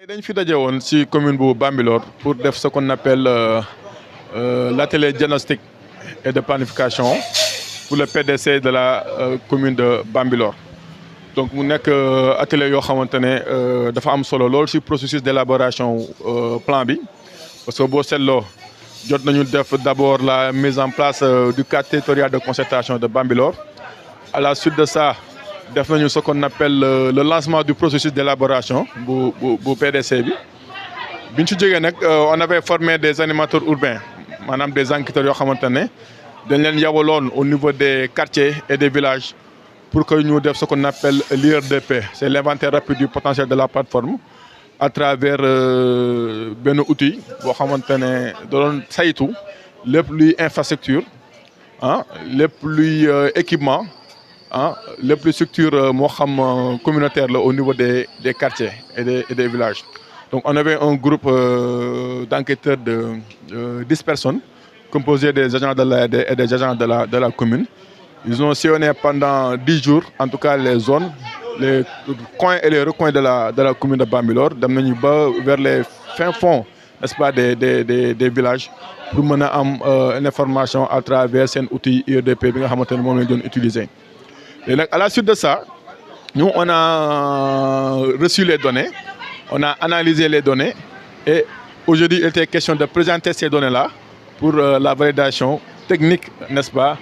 dañ fi daje woon ci commune bu Bambilor pour def ce qu'on appelle l'atelier diagnostic et de planification pour le PDC de la commune de Bambilor. Donc mu nekk atelier yoo xamante ne dafa am solo lool ci processus d'élaboration plan bi parce que boo seetloo jot nañu def d'abord la mise en place du cadre territorial de concertation de Bambilor. À la suite de ça def nañu ce qu'on appelle le lancement du processus d'élaboration bu PDC bi biñ ci jógee nag on avait formé des animateurs urbains maanaam des enquêteurs yoo xamante ne dañ leen yabaloon au niveau des quartiers et des villages pour que ñu def ce qu'on appelle l'IRDP, c'est l'inventaire rapide du potentiel de la plateforme à travers benn outil boo xamante ne da doon saytu lépp luy infrastructure lépp luy équipement lépp luy structure moo xam communautaire la au niveau des quartiers et des villages. Donc on avait un groupe d'enquêteurs de 10 personnes composé des agents de l'ARD et des agents de la commune. Ils ont sillonné pendant 10 jours, en tout cas les zones, les coins et les recoins de la commune de Bambilor, dem nañu ba vers les fins fonds, n'est-ce pas, des villages pour mën a am une information à travers seen outil IRDP bi nga xamante ne moom lañ doon utiliser. Et nag à la suite de ça, nous on a reçu les données, on a analysé les données et aujourd'hui il était question de présenter ces données-là pour la validation technique, n'est-ce pas,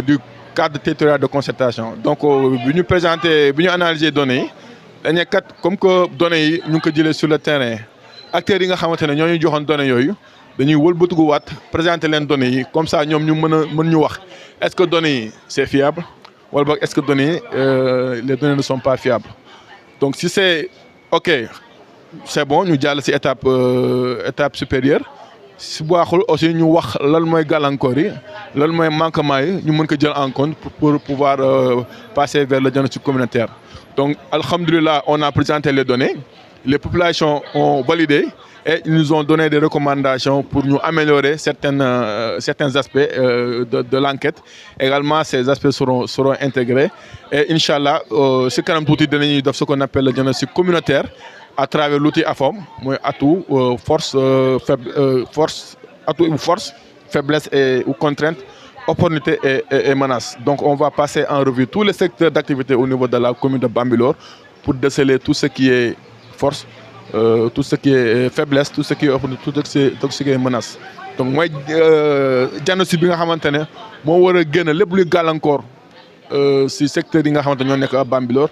du cadre territorial de concertation. Donc bi ñu présenter bi ñu analyser données yi dañu kat comme que données yi ñu ngi ko jëlee sur le terrain acteurs yi nga xamante ne ñoo ñu joxoon données yooyu dañuy wëlbatikuwaat présenter leen données yi comme ça ñoom ñu mën ñu wax est-ce que données yi c'est fiable wala boog est-ce que données les données ne sont pas fiables. Donc si c'est OK, c'est bon ñu jàll ci étape supérieure. Si baaxul aussi ñu wax lan mooy gàllankoor yi lan mooy manquement yi ñu mën ko jël en compte pour pouvoir passer vers le diagnostic communautaire. Donc alhamdoulilah, on a présenté les données, les populations ont validé et ils nous ont donné des recommandations pour nous améliorer certains aspects de l'enquête. Également ces aspects seront intégrés et Inch'Allah si kanam tuuti dinañuy def ce qu'on appelle le diagnostic communautaire à travers l'outil AFOM, atout, force, faiblesse ou contrainte, opportunité et menace. Donc on va passer en revue tous les secteurs d'activité au niveau de la commune de Bambilor pour déceler tout ce qui est force, tout ce qui est faiblesse, tout ce qui est opportunité, tout ce qui est menace. Donc moi, diagnostic bi nga xamante ne moo war a génn lépp luy gàllankoor si secteur yi nga xamante ñoo nekk à Bambilor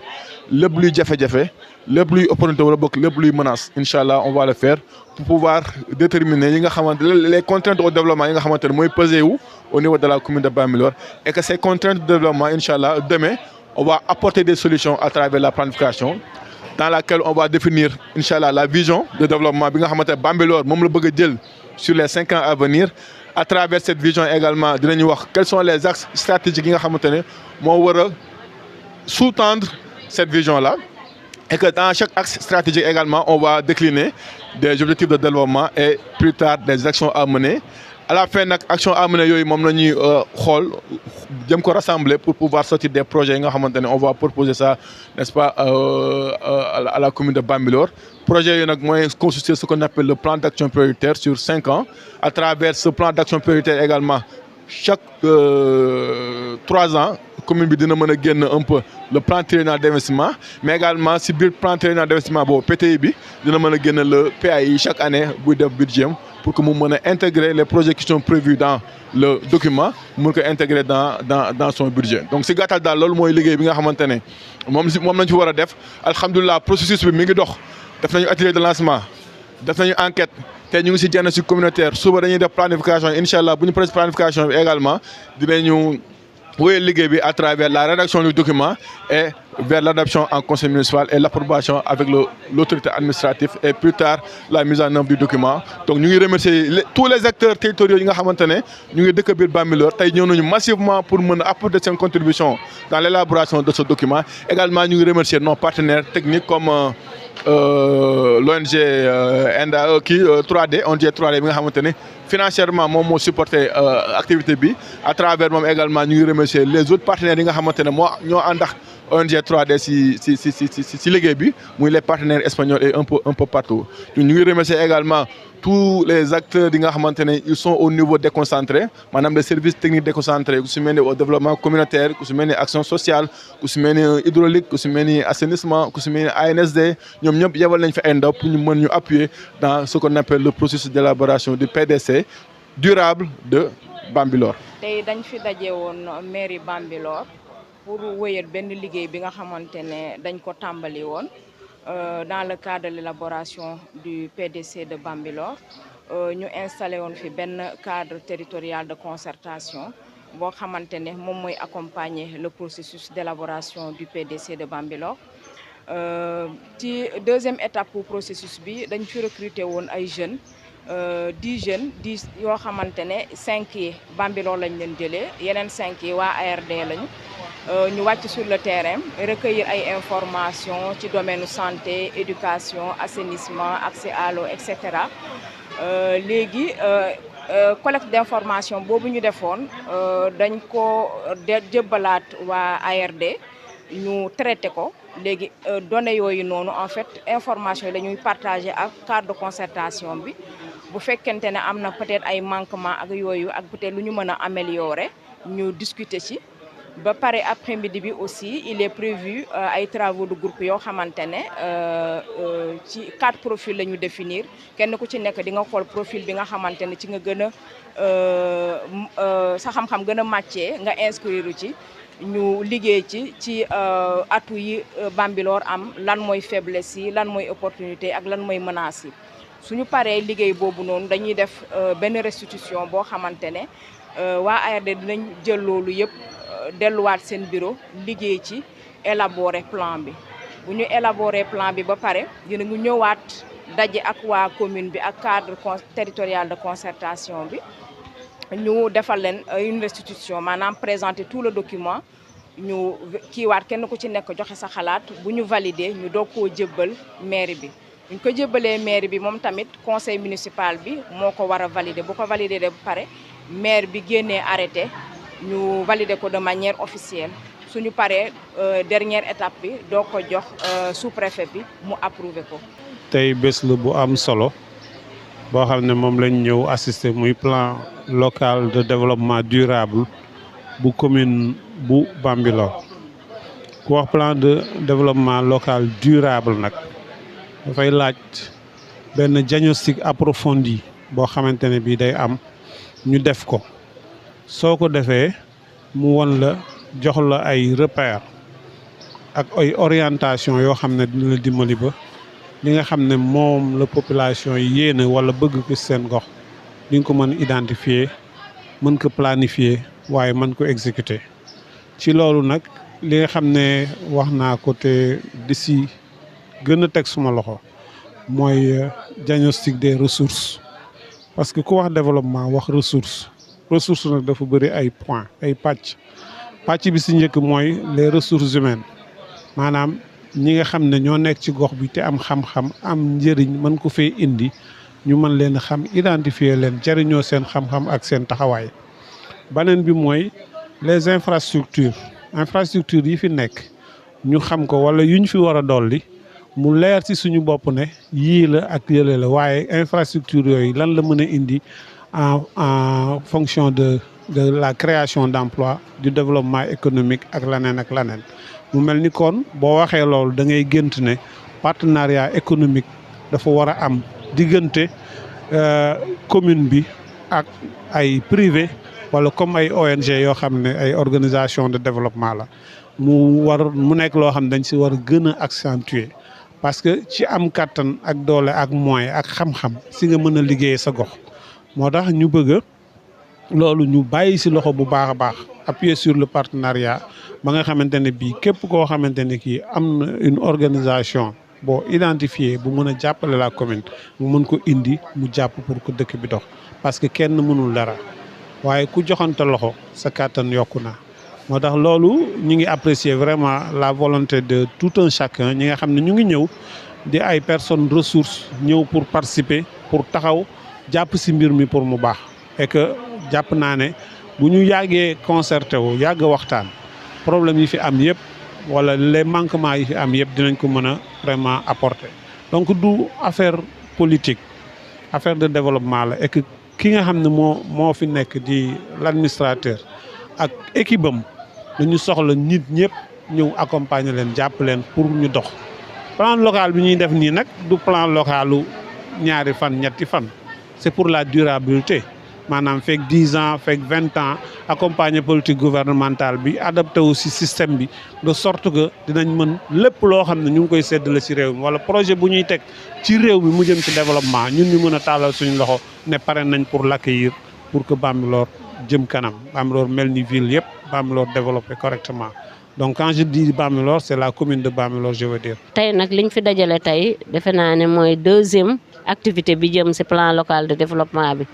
lépp luy jafe-jafe lépp luy opportunité wala bokk lépp luy menace Inch'Allah on va le faire pour pouvoir déterminer yi nga xamante les contraintes au développement yi nga xamante ne mooy pesé wu au niveau de la commune de Bambilor et que ces contraintes de développement Inch'Allah demain on va apporter des solutions à travers la planification dans laquelle on va définir Inch'Allah la vision de développement bi nga xamante ne Bambilor moom la bëgg a jël sur les 5 ans à venir. À travers cette vision également dinañu wax quels sont les axes stratégiques yi nga xamante ne moo war a sous-tendre cette vision-là et que dans chaque axe stratégique également on va décliner des objectifs de développement et plus tard des actions à mener. À la fin nag action à mener yooyu moom la ñuy xool jëm ko rassembler pour pouvoir sortir des projets yi nga xamante ne on va proposer ça, n'est-ce pas, à la commune de Bambilor. Projet yi nag mooy constituer ce qu'on appelle le plan d'action prioritaire sur 5 ans. À travers ce plan d'action prioritaire également chaque 3 ans commune bi dina mën a génn un peu le plan triennal d'investissement mais également si biir plan triennal d'investissement boobu PTI bi dina mën a génn le PAI chaque année buy def budget pour que mu mën a intégrer les projets qui sont prévus dans le document mu mën ko intégrer dans son budget. Donc si gàttal daal loolu mooy liggéey bi nga xamante ne moom lañ ci war a def. Alhamdulilah processus bi mi ngi dox def nañu atelier de lancement def nañu enquête te ñu ngi si diagnostic communautaire suba dañuy def planification Inch'Allah bu ñu paree planification bi également dinañu wéyal liggéey bi à travers la rédaction du document et vers l'adoption en conseil municipal et l'approbation avec l'autorité administrative et plus tard la mise en œuvre du document. Donc ñu ngi remercier tous les acteurs territoriaux yi nga xamante ne ñu ngi dëkk biir Bambilor tey ñëw nañu massivement pour mën a apporter seen contribution dans l'élaboration de ce document. Également ñu ngi remercier nos partenaires techniques comme l'ONG ENDA 3D ONG 3D bi nga xamante ne financièrement moom moo supporté activité bi à travers moom également ñu ngi remercier les autres partenaires yi nga xamante ne ñoo ànd ak ONG 3D si liggéey bi muy les partenaires espagnols et un peu partout ñu ngi remercier également tous les acteurs yi nga xamante ne ils sont au niveau déconcentré maanaam les services techniques déconcentrés ku si mel ni au développement communautaire ku si mel ni action sociale ku si mel ni hydraulique ku si mel ni assainissement ku si mel ni ANSD ñoom ñëpp yebal nañ fa ay ndaw pour ñu mën ñu appuyer dans ce qu'on appelle le processus d'élaboration du PDC durable de Bambilor. tey dañ fi daje woon mairie Bambilor pour wéyal benn liggéey bi nga xamante ne dañ ko tàmbali woon dans le cadre de l'élaboration du PDC de Bambilor ñu installé woon fi benn cadre territorial de concertation boo xamante ne moom mooy accompagner le processus d'élaboration du PDC de Bambilor ci deuxième étape pour processus bi dañ fi recruter woon ay jeunes 10 jeunes 10 yoo xamante ne 5 yi Bambilor lañ leen jëlee yeneen 5 yi waa ARD lañu ñu wàcc sur le terrain recueillir ay informations ci domaine santé éducation assainissement accès à l'eau etc. léegi collecte d'information boobu ñu defoon dañ ko jébbalaat waa ARD ñu traité ko léegi données yooyu noonu en fait information yi la ñuy partagé ak cadre de concertation bi bu fekkente ne am na peut-être ay manquements ak yooyu ak peut-être lu ñu mën a améliorer ñu discuter ci ba pare après-midi bi aussi il est prévu ay travaux de groupe yoo xamante ne ci 4 profils la ñu définir kenn ku ci nekk di nga xool profil bi nga xamante ne ci nga gën a sa xam-xam gën a màccee nga inscrire ci ñu liggéey ci atu yi Bambilor am lan mooy faiblesse yi lan mooy opportunité ak lan mooy menace yi suñu paree liggéey boobu noonu dañuy def benn restitution boo xamante ne waa ARD dinañ jël loolu yëpp delluwaat seen bureau liggéey ci élaborer plan bi bu ñu élaborer plan bi ba pare dinañu ñëwaat daje ak waa commune bi ak cadre territorial de concertation bi ñu defal leen une restitution maanaam présenter tout le document ñu kiiwaat kenn ku ci nekk joxe sa xalaat bu ñu valider ñu doog koo jébbal mairie bi bu ñu ko jébbalee mairie bi moom tamit conseil municipal bi moo ko war a valider bu ko valider de ba pare maire bi génnee arrêté ñu valider ko de manière officielle suñu paree dernière étape bi doo ko jox sous-préfet bi mu approuver ko. tey bés la bu am solo boo xam ne moom lañ ñëw assister muy plan local de développement durable bu commune bu Bambilor ku wax plan de développement local durable nag dafay laaj benn diagnostic approfondi boo xamante ne bii day am ñu def ko soo ko defee mu won la jox la ay repères ak ay orientation yoo xam ne dina la dimbali ba li nga xam ne moom la population yi yéene wala bëgg ko seen gox di nga ko mën identifier mën ko planifier waaye mën ko exécuter ci loolu nag li nga xam ne wax naa ko te di si gën a teg suma loxo mooy diagnostic des ressources parce que ku wax développement wax ressource nag dafa bëri ay points ay pàcc bi si njëkk mooy les ressources humaines maanaam ñi nga xam ne ñoo nekk ci gox bi te am xam-xam am njëriñ mën ko fee indi ñu mën leen xam identifier leen jëriñoo seen xam-xam ak seen taxawaay beneen bi mooy les infrastructures yi fi nekk ñu xam ko wala yuñ fi war a dolli mu leer ci suñu bopp ne yii la ak yële la waaye infrastructure yooyu lan la mën a indi en fonction de la création d'emploi du développement économique ak laneen mu mel ni kon boo waxee loolu da ngay gént ne partenariat économique dafa war a am diggante commune bi ak ay privé wala comme ay ONG yoo xam ne ay organisation de développement la mu nekk loo xam ne dañ si war a gën a accentuer parce que ci am kattan ak doole ak moyen ak xam-xam si nga mën a liggéey sa gox moo tax ñu bëgg loolu ñu bàyyi si loxo bu baax a baax appuyer sur le partenariat ba nga xamante ne bii képp koo xamante ne kii am na une organisation boo identifié bu mën a jàppale la commune mu mën ko indi mu jàpp pour que dëkk bi dox parce que kenn mënul dara waaye ku joxante loxo sa kàttan yokku na moo tax loolu ñu ngi apprécier vraiment la volonté de tout un chacun ñi nga xam ne ñu ngi ñëw di ay personnes ressources ñëw pour participer pour taxaw jàpp si mbir mi pour mu baax et que jàpp naa ne bu ñu yàggee concerté wu yàgg waxtaan problème yi fi am yëpp wala les manquements yi fi am yëpp dinañ ko mën a vraiment apporter donc du affaire politique affaire de développement la et que ki nga xam ne moo fi nekk di l'administrateur ak équipe am dañu soxla nit ñëpp ñëw accompagner leen jàpp leen pour ñu dox plan local bi ñuy def nii nag du plan localu ñaari fan ñetti fan c'est pour la durabilité maanaam fekk 10 ans fekk 20 ans accompagner politique gouvernementale bi adapté aussi système bi de sorte que dinañ mën lépp loo xam ne ñu ngi koy séddale ci réew mi wala projet bu ñuy teg ci réew mi mu jëm ci développement ñun ñu mën a tàllal suñu loxo ne pare nañ pour l'accueillir pour que Bambilor jëm kanam Bambilor mel ni ville yëpp Bambilor développé correctement donc quand je dis Bambilor c'est la commune de Bambilor je veux dire. tey nag liñ fi dajale tey defe naa ne mooy deuxième activité bi jëm ci plan local de développement bi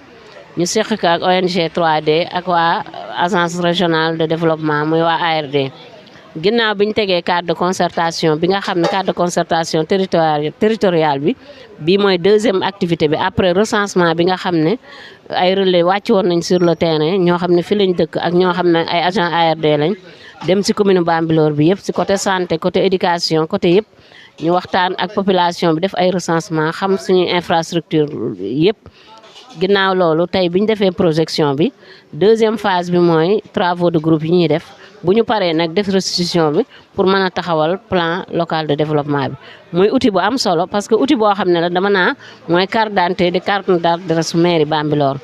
ñu seq ko ak ONG 3D ak waa agence régionale de développement muy waa ARD ginnaaw bi ñu tegee cadre de concertation bi nga xam ne cadre de concertation territoriale bi bii mooy deuxième activité bi après recensement bi nga xam ne ay relais wàcc woon nañ sur le terrain ñoo xam ne fi lañ dëkk ak ñoo xam ne ay agent ARD lañ dem ci commune Bambilor bi yëpp ci côté santé côté éducation côté yëpp ñu waxtaan ak population bi def ay recensement xam suñuy infrastructure yëpp ginnaaw loolu tey bi ñu defee projection bi deuxième phase bi mooy travaux de groupe yi ñuy def bu ñu paree nag def restitution bi pour mën a taxawal plan local de développement bi muy outil bu am solo parce que outil boo xam ne la dama naa mooy carte d'identité di carte d'adresse mairie Bambilor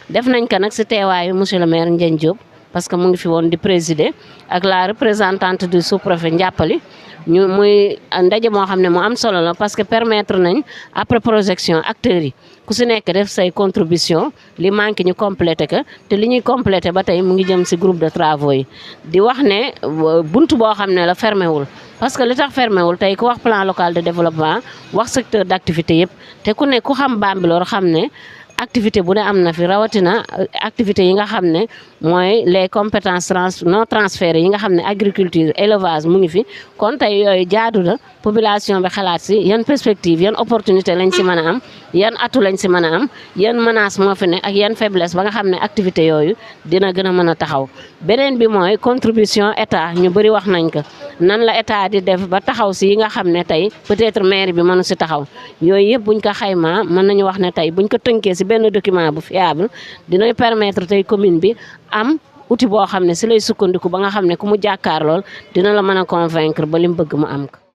def nañ ko nag ci teewaayu monsieur le maire Ndiagne Diop parce que mu ngi fi woon di présider ak la représentante du sous-préfet Ndiappali ñu muy ndaje moo xam ne mu am solo la parce que permettre nañ après projection acteurs yi ku si nekk def say contribution li manqué ñu complété que te li ñuy complété ba tey mu ngi jëm ci groupe de travaux yi di wax ne buntu boo xam ne la fermé wul parce que li tax fermé wul tey ku wax plan local de développement wax secteur d'activité yëpp te ku ne ku xam Bambilor xam ne activité bu ne am na fi rawatina activité yi nga xam ne mooy les compétences non transférées yi nga xam ne agriculture élevage mu ngi fi kon tey yooyu jaadu na population bi xalaat ci yan perspective yan opportunité lañ ci mën a am yan atu lañ ci mën a am yan menace moo fi ne ak yan faiblesse ba nga xam ne activité yooyu dina gën a mën a taxaw beneen bi mooy contribution état ñu bëri wax nañ ko nan la état di def ba taxaw ci yi nga xam ne tey peut-être maire bi mënu ci taxaw yooyu yëpp buñ ko xaymaa mën nañu wax ne tey buñ ko tënkee ci benn document bu fiable dinañ permettre tey commune bi am outil boo xam ne ci lay sukkandiku ba nga xam ne ku mu jàkkaar lool dina la mën a convaincre ba li mu bëgg mu am ko